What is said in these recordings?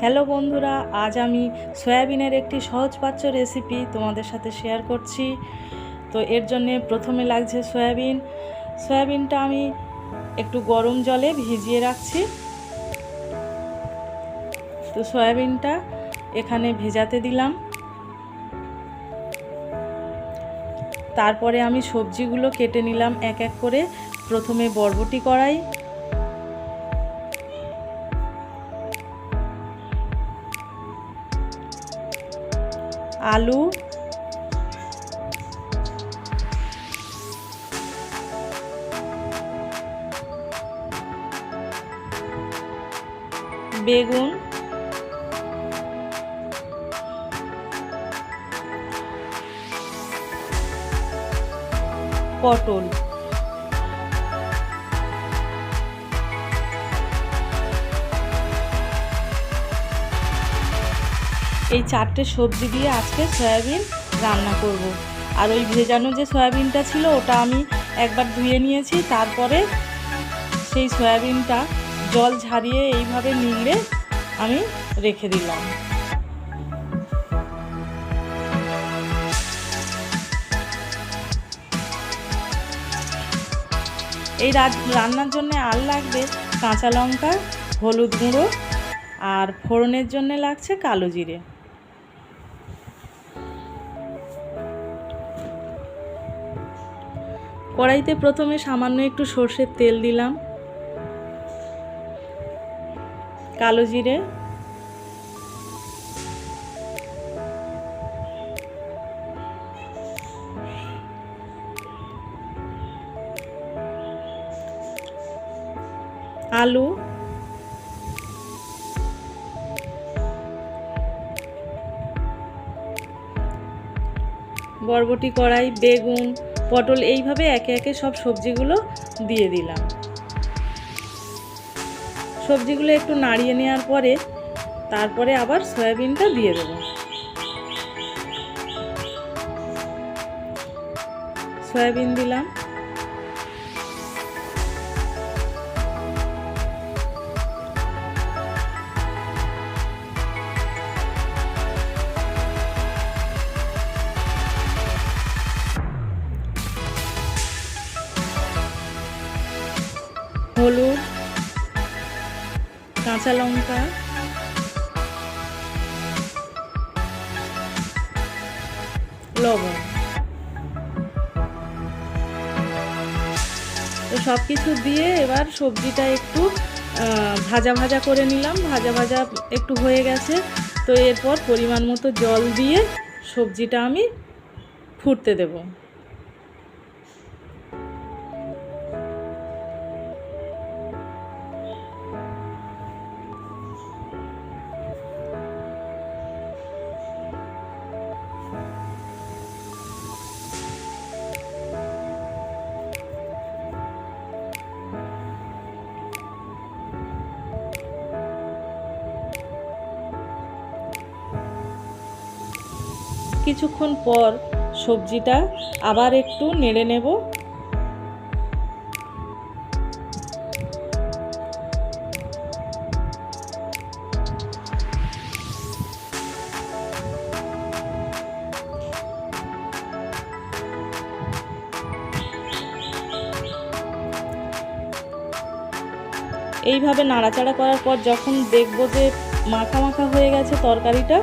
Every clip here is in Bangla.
হ্যালো বন্ধুরা, আজ আমি সয়াবিনের একটি সহজপাচ্য রেসিপি তোমাদের সাথে শেয়ার করছি। তো এর জন্য প্রথমে লাগছে সয়াবিনটা আমি একটু গরম জলে ভিজিয়ে রাখছি। তো সয়াবিনটা এখানে ভেজাতে দিলাম। তারপরে আমি সবজিগুলো কেটে নিলাম এক এক করে। প্রথমে বরবটি কড়াই, আলু, বেগুন, পটল, এই চারটে সবজি দিয়ে আজকে সয়াবিন রান্না করব। আর ওই ভেজানো যে সয়াবিনটা ছিল ওটা আমি একবার ধুয়ে নিয়েছি। তারপরে সেই সয়াবিনটা জল ঝারিয়ে এইভাবে নিংড়ে আমি রেখে দিলাম। এই রান্নার জন্য আর লাগবে কাঁচা লঙ্কা, হলুদ গুঁড়ো, আর ফোড়নের জন্য লাগছে কালো জিরে। কড়াইতে প্রথমে সামান্য একটু সর্ষের তেল দিলাম, কালো জিরে, আলু, বরবটি কড়াই, বেগুন, পটল, এইভাবে একে একে সব সবজিগুলো দিয়ে দিলাম। সবজিগুলো একটু নাড়িয়ে নেওয়ার পরে তারপরে আবার সয়াবিনটা দিয়ে দেব। সয়াবিন দিলাম, হলুদ, কাঁচা লঙ্কা, লবণ। তো সব কিছু দিয়ে এবার সবজিটা একটু ভাজা ভাজা করে নিলাম। ভাজা ভাজা একটু হয়ে গেছে। তো এরপর পরিমাণ মতো জল দিয়ে সবজিটা আমি ফুটতে দেব। কিছুক্ষণ পর সবজিটা আবার একটু নেড়ে নেব। এইভাবে নাড়াচাড়া করার পর যখন দেখব যে মাখা মাখা হয়ে গেছে তরকারিটা,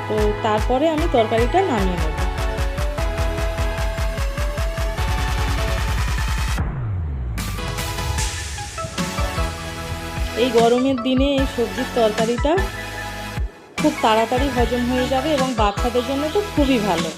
তো তারপরে আমি তরকারিটা নামিয়ে নেব। এই গরমের দিনে এই সবজির তরকারিটা খুব তাড়াতাড়ি হজম হয়ে যাবে এবং বাচ্চাদের জন্য তো খুবই ভালো।